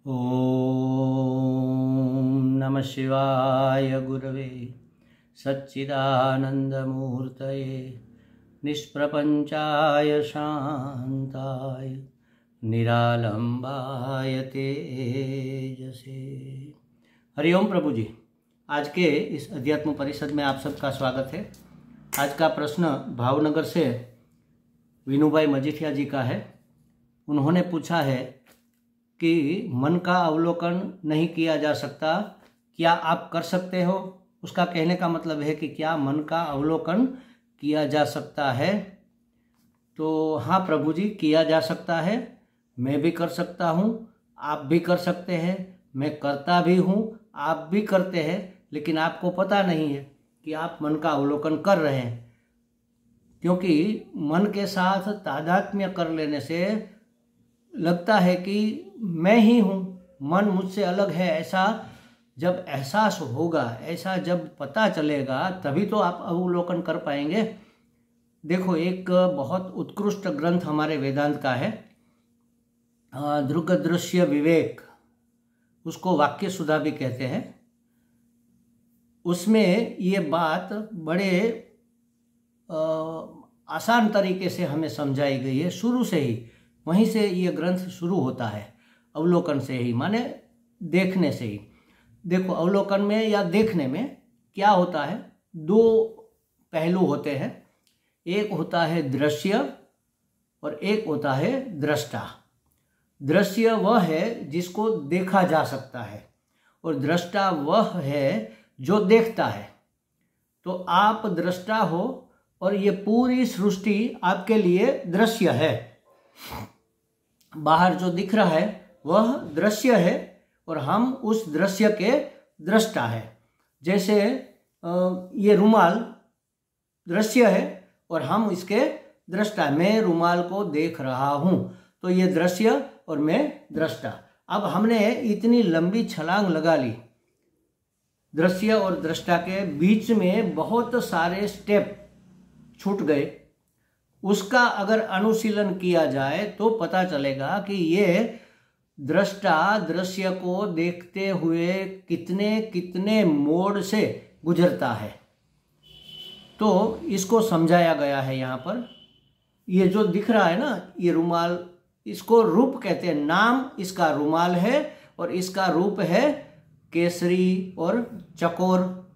ओम नमः शिवाय गुरवे सच्चिदानंदमूर्तये निष्प्रपंचाय शांताय निरालंबाय तेजसे। हरिओम प्रभु जी। आज के इस अध्यात्म परिषद में आप सबका स्वागत है। आज का प्रश्न भावनगर से विनुभाई मजीठिया जी का है। उन्होंने पूछा है कि मन का अवलोकन नहीं किया जा सकता, क्या आप कर सकते हो? उसका कहने का मतलब है कि क्या मन का अवलोकन किया जा सकता है? तो हाँ प्रभु जी, किया जा सकता है। मैं भी कर सकता हूँ, आप भी कर सकते हैं, मैं करता भी हूँ, आप भी करते हैं, लेकिन आपको पता नहीं है कि आप मन का अवलोकन कर रहे हैं। क्योंकि मन के साथ तादात्म्य कर लेने से लगता है कि मैं ही हूँ, मन मुझसे अलग है। ऐसा जब एहसास होगा, ऐसा जब पता चलेगा, तभी तो आप अवलोकन कर पाएंगे। देखो, एक बहुत उत्कृष्ट ग्रंथ हमारे वेदांत का है, दृग दृश्य विवेक, उसको वाक्य सुधा भी कहते हैं। उसमें ये बात बड़े आसान तरीके से हमें समझाई गई है। शुरू से ही वहीं से ये ग्रंथ शुरू होता है, अवलोकन से ही, माने देखने से ही। देखो, अवलोकन में या देखने में क्या होता है, दो पहलू होते हैं। एक होता है दृश्य और एक होता है दृष्टा। दृश्य वह है जिसको देखा जा सकता है और दृष्टा वह है जो देखता है। तो आप दृष्टा हो और ये पूरी सृष्टि आपके लिए दृश्य है। बाहर जो दिख रहा है वह दृश्य है और हम उस दृश्य के दृष्टा है। जैसे ये रुमाल दृश्य है और हम इसके दृष्टा। मैं रुमाल को देख रहा हूँ, तो ये दृश्य और मैं दृष्टा। अब हमने इतनी लंबी छलांग लगा ली, दृश्य और दृष्टा के बीच में बहुत सारे स्टेप छूट गए। उसका अगर अनुशीलन किया जाए तो पता चलेगा कि ये दृष्टा दृश्य को देखते हुए कितने कितने मोड़ से गुजरता है। तो इसको समझाया गया है यहाँ पर। ये जो दिख रहा है ना, ये रुमाल, इसको रूप कहते हैं। नाम इसका रुमाल है और इसका रूप है केसरी और चकोर,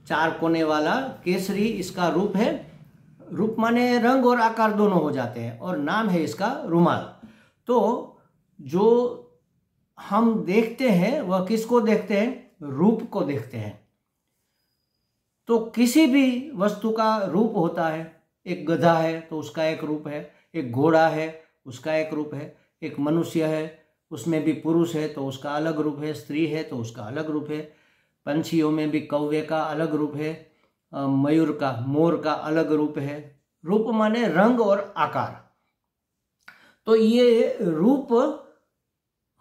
चार कोने वाला केसरी इसका रूप है। रूप माने रंग और आकार दोनों हो जाते हैं, और नाम है इसका रुमाल। तो जो हम देखते हैं वह किसको देखते हैं? रूप को देखते हैं। तो किसी भी वस्तु का रूप होता है। एक गधा है तो उसका एक रूप है, एक घोड़ा है उसका एक रूप है, एक मनुष्य है उसमें भी पुरुष है तो उसका अलग रूप है, स्त्री है तो उसका अलग रूप है। पंछियों में भी कौवे का अलग रूप है, मयूर का, मोर का अलग रूप है। रूप माने रंग और आकार। तो ये रूप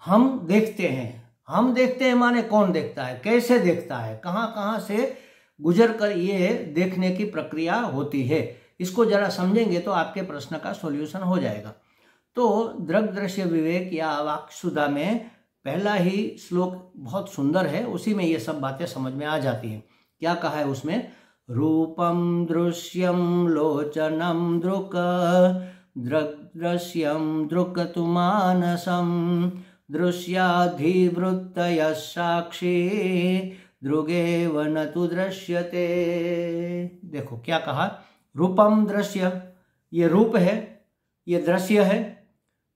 हम देखते हैं। हम देखते हैं माने कौन देखता है, कैसे देखता है, कहाँ कहाँ से गुजर कर ये देखने की प्रक्रिया होती है। इसको जरा समझेंगे तो आपके प्रश्न का सॉल्यूशन हो जाएगा। तो दृग दृश्य विवेक या वाक्सुधा में पहला ही श्लोक बहुत सुंदर है, उसी में ये सब बातें समझ में आ जाती हैं। क्या कहा है उसमें? रूपम दृश्यम लोचनम दृक् दृग्दृश्यम दृक्तु मानसम दृश्याधिवृत्तयः साक्षी दृगेव न तु दृश्यते। देखो क्या कहा, रूपम दृश्य, ये रूप है, ये दृश्य है,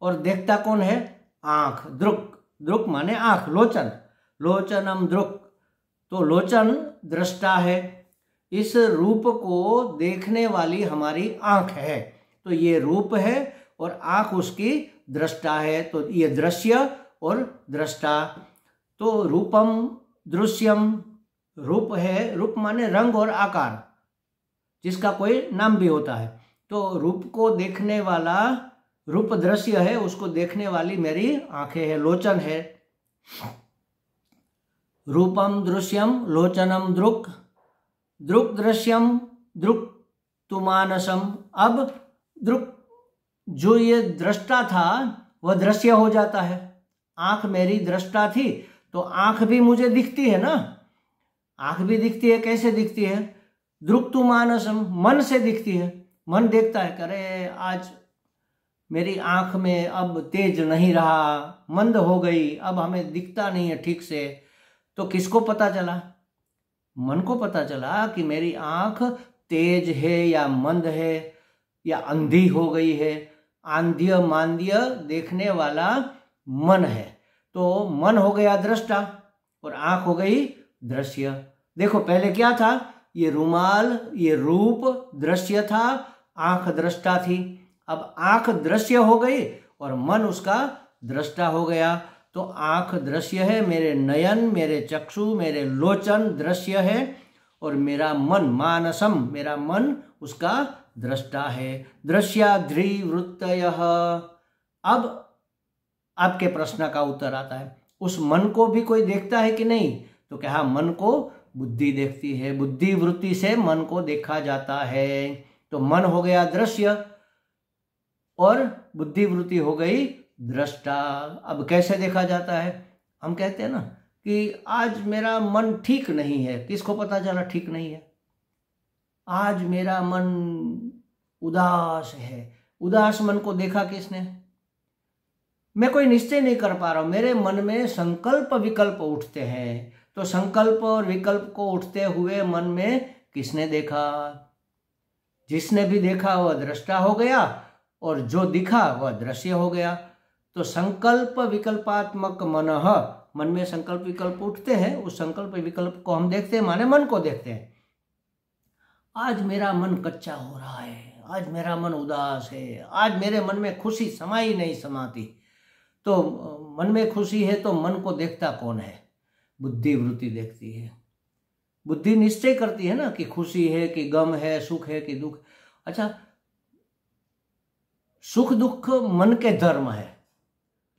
और देखता कौन है? आंख, दृक्। दृक् माने आंख, लोचन, लोचनम दृक्। तो लोचन दृष्टा है, इस रूप को देखने वाली हमारी आंख है। तो ये रूप है और आंख उसकी दृष्टा है। तो ये दृश्य और दृष्टा। तो रूपम दृश्यम, रूप है, रूप माने रंग और आकार, जिसका कोई नाम भी होता है। तो रूप को देखने वाला रूप दृश्य है, उसको देखने वाली मेरी आंखें है, लोचन है। रूपम दृश्यम लोचनम दृक् दृक् दृश्यम दृक् तु मानसम। अब दृक्, जो ये दृष्टा था वह दृश्य हो जाता है, आंख मेरी दृष्टा थी, तो आंख भी मुझे दिखती है ना, आंख भी दिखती है। कैसे दिखती है? दृक्तु मानसम, मन से दिखती है। मन देखता है, अरे आज मेरी आंख में अब तेज नहीं रहा, मंद हो गई, अब हमें दिखता नहीं है ठीक से। तो किसको पता चला? मन को पता चला कि मेरी आंख तेज है या मंद है या अंधी हो गई है। आंध्य मांद्य देखने वाला मन है, तो मन हो गया दृष्टा और आंख हो गई दृश्य। देखो पहले क्या था? ये रुमाल, ये रूप दृश्य था, आंख दृष्टा थी। अब आंख दृश्य हो गई और मन उसका दृष्टा हो गया। तो आंख दृश्य है, मेरे नयन, मेरे चक्षु, मेरे लोचन दृश्य है, और मेरा मन मानसम, मेरा मन उसका दृष्टा है। दृश्याद्रिवृत्तयः। अब आपके प्रश्न का उत्तर आता है, उस मन को भी कोई देखता है कि नहीं? तो क्या मन को बुद्धि देखती है, बुद्धि वृत्ति से मन को देखा जाता है। तो मन हो गया दृश्य और बुद्धि वृत्ति हो गई दृष्टा। अब कैसे देखा जाता है? हम कहते हैं ना कि आज मेरा मन ठीक नहीं है। किसको पता चला ठीक नहीं है? आज मेरा मन उदास है। उदास मन को देखा किसने? मैं कोई निश्चय नहीं कर पा रहा हूं, मेरे मन में संकल्प विकल्प उठते हैं। तो संकल्प और विकल्प को उठते हुए मन में किसने देखा? जिसने भी देखा वह दृष्टा हो गया और जो दिखा वह दृश्य हो गया। तो संकल्प विकल्पात्मक मन में संकल्प विकल्प उठते हैं, उस संकल्प विकल्प को हम देखते हैं, माने मन को देखते हैं। आज मेरा मन कच्चा हो रहा है, आज मेरा मन उदास है, आज मेरे मन में खुशी समाई नहीं समाती। तो मन में खुशी है तो मन को देखता कौन है? बुद्धि वृत्ति देखती है। बुद्धि निश्चय करती है ना कि खुशी है कि गम है, सुख है कि दुख। अच्छा, सुख दुख मन के धर्म है,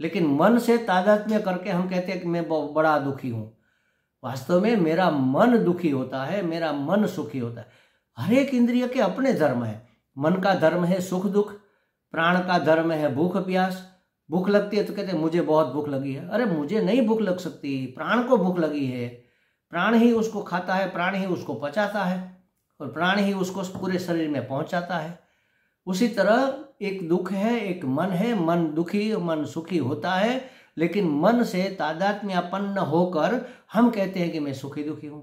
लेकिन मन से तादात्म्य करके हम कहते हैं कि मैं बड़ा दुखी हूं। वास्तव में मेरा मन दुखी होता है, मेरा मन सुखी होता है। हर एक इंद्रिय के अपने धर्म है। मन का धर्म है सुख दुख, प्राण का धर्म है भूख प्यास। भूख लगती है तो कहते हैं मुझे बहुत भूख लगी है। अरे मुझे नहीं भूख लग सकती, प्राण को भूख लगी है। प्राण ही उसको खाता है, प्राण ही उसको पचाता है और प्राण ही उसको पूरे शरीर में पहुंचाता है। उसी तरह एक दुख है, एक मन है। मन दुखी, मन सुखी होता है, लेकिन मन से तादात्म्यपन्न होकर हम कहते हैं कि मैं सुखी दुखी हूं।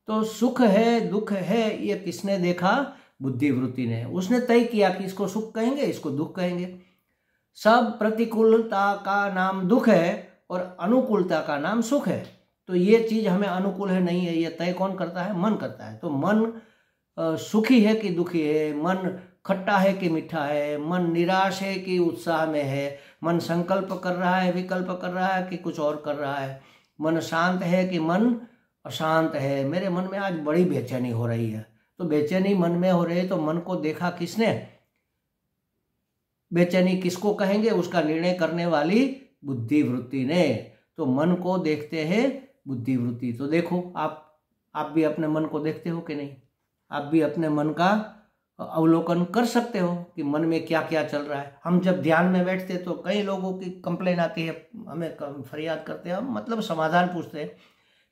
तो सुख है दुख है, ये किसने देखा? बुद्धि वृत्ति ने। उसने तय किया कि इसको सुख कहेंगे, इसको दुख कहेंगे। सब प्रतिकूलता का नाम दुख है और अनुकूलता का नाम सुख है। तो ये चीज हमें अनुकूल है नहीं है, ये तय कौन करता है? मन करता है। तो मन सुखी है कि दुखी है, मन खट्टा है कि मीठा है, मन निराश है कि उत्साह में है, मन संकल्प कर रहा है, विकल्प कर रहा है कि कुछ और कर रहा है, मन शांत है कि मन अशांत है। मेरे मन में आज बड़ी बेचैनी हो रही है। तो बेचैनी मन में हो रही है तो मन को देखा किसने? बेचैनी किसको कहेंगे? उसका निर्णय करने वाली बुद्धि वृत्ति ने। तो मन को देखते हैं बुद्धि वृत्ति। तो देखो आप भी अपने मन को देखते हो कि नहीं? आप भी अपने मन का अवलोकन कर सकते हो कि मन में क्या क्या चल रहा है। हम जब ध्यान में बैठते तो कई लोगों की कंप्लेन आती है, हमें फरियाद करते हैं, हम मतलब समाधान पूछते हैं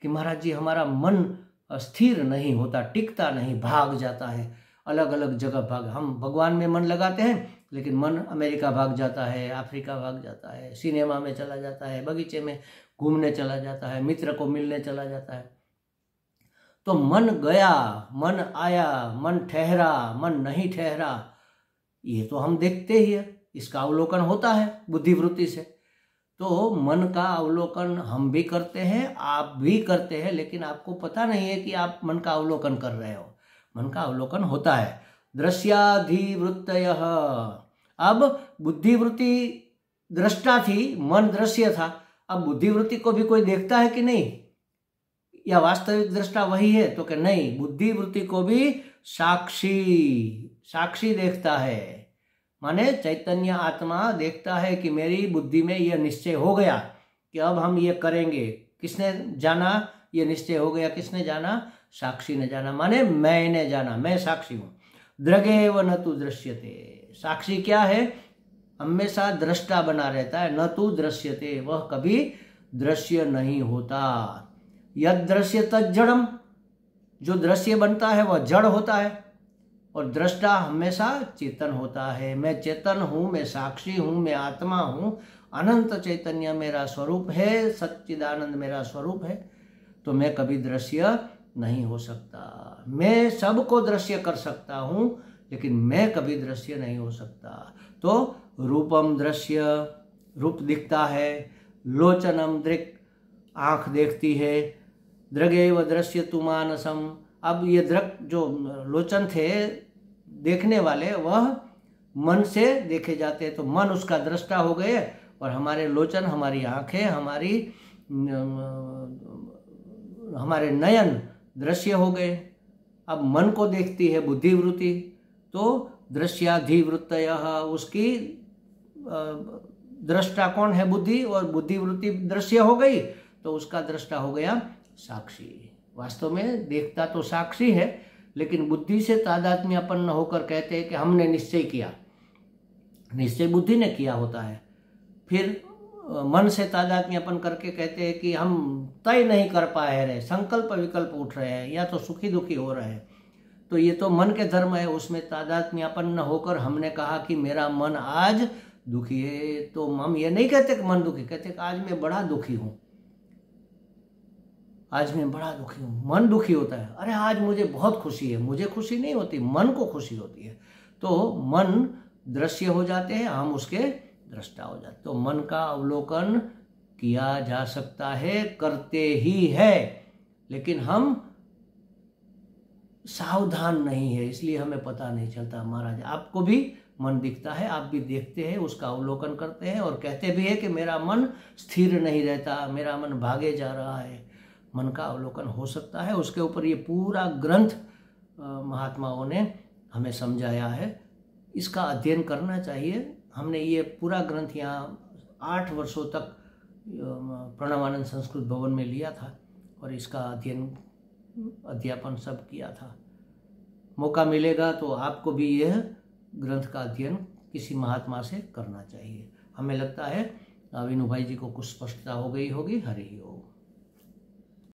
कि महाराज जी हमारा मन स्थिर नहीं होता, टिकता नहीं, भाग जाता है, अलग अलग जगह भाग। हम भगवान में मन लगाते हैं लेकिन मन अमेरिका भाग जाता है, अफ्रीका भाग जाता है, सिनेमा में चला जाता है, बगीचे में घूमने चला जाता है, मित्र को मिलने चला जाता है। तो मन गया, मन आया, मन ठहरा, मन नहीं ठहरा, ये तो हम देखते ही है। इसका अवलोकन होता है बुद्धिवृत्ति से। तो मन का अवलोकन हम भी करते हैं, आप भी करते हैं, लेकिन आपको पता नहीं है कि आप मन का अवलोकन कर रहे हो। मन का अवलोकन होता है। दृश्याधिवृत्तयः। अब बुद्धिवृत्ति दृष्टा थी, मन दृश्य था। अब बुद्धिवृत्ति को भी कोई देखता है कि नहीं? या वास्तविक दृष्टा वही है? तो कि नहीं, बुद्धिवृत्ति को भी साक्षी देखता है। माने चैतन्य आत्मा देखता है कि मेरी बुद्धि में यह निश्चय हो गया कि अब हम ये करेंगे। किसने जाना ये निश्चय हो गया? किसने जाना? साक्षी ने जाना। माने मैंने जाना, मैं साक्षी हूं। दृगेव न तु दृश्यते। साक्षी क्या है? हमेशा दृष्टा बना रहता है, न तू दृश्यते, वह कभी दृश्य नहीं होता। यद दृश्य तद जड़म, जो दृश्य बनता है वह जड़ होता है, और दृष्टा हमेशा चेतन होता है। मैं चेतन हूँ, मैं साक्षी हूँ, मैं आत्मा हूँ, अनंत चैतन्य मेरा स्वरूप है, सच्चिदानंद मेरा स्वरूप है, तो मैं कभी दृश्य नहीं हो सकता। मैं सबको दृश्य कर सकता हूँ, लेकिन मैं कभी दृश्य नहीं हो सकता। तो रूपम दृश्य, रूप दिखता है, लोचनम दृक्, आँख देखती है, दृगेव दृश्य तु मानसम। अब ये दृक् जो लोचन थे देखने वाले, वह मन से देखे जाते हैं, तो मन उसका दृष्टा हो गए, और हमारे लोचन, हमारी आँखें, हमारे नयन दृश्य हो गए। अब मन को देखती है बुद्धिवृत्ति, तो दृश्याधिवृत्तयः, उसकी दृष्टा कौन है? बुद्धि, और बुद्धिवृत्ति दृश्य हो गई, तो उसका दृष्टा हो गया साक्षी। वास्तव में देखता तो साक्षी है, लेकिन बुद्धि से तादात्म्यपन्न होकर कहते हैं कि हमने निश्चय किया। निश्चय बुद्धि ने किया होता है। फिर मन से तादात्म्यपन करके कहते हैं कि हम तय नहीं कर पाए रहे, संकल्प विकल्प उठ रहे हैं, या तो सुखी दुखी हो रहे हैं, तो ये तो मन के धर्म है। उसमें तादात्म्यपन्न होकर हमने कहा कि मेरा मन आज दुखी है, तो हम ये नहीं कहते कि मन दुखी, कहते कि आज मैं बड़ा दुखी हूँ, आज मैं बड़ा दुखी हूँ। मन दुखी होता है, अरे आज मुझे बहुत खुशी है, मुझे खुशी नहीं होती, मन को खुशी होती है। तो मन दृश्य हो जाते हैं, हम उसके दृष्टा हो जाते। तो मन का अवलोकन किया जा सकता है, करते ही है, लेकिन हम सावधान नहीं है, इसलिए हमें पता नहीं चलता। महाराज, आपको भी मन दिखता है, आप भी देखते हैं, उसका अवलोकन करते हैं, और कहते भी है कि मेरा मन स्थिर नहीं रहता, मेरा मन भागे जा रहा है। मन का अवलोकन हो सकता है, उसके ऊपर ये पूरा ग्रंथ महात्माओं ने हमें समझाया है। इसका अध्ययन करना चाहिए। हमने ये पूरा ग्रंथ यहाँ 8 वर्षों तक प्रणवानंद संस्कृत भवन में लिया था, और इसका अध्यापन सब किया था। मौका मिलेगा तो आपको भी यह ग्रंथ का अध्ययन किसी महात्मा से करना चाहिए। हमें लगता है विनू भाई जी को कुछ स्पष्टता हो गई होगी। हरि ओम।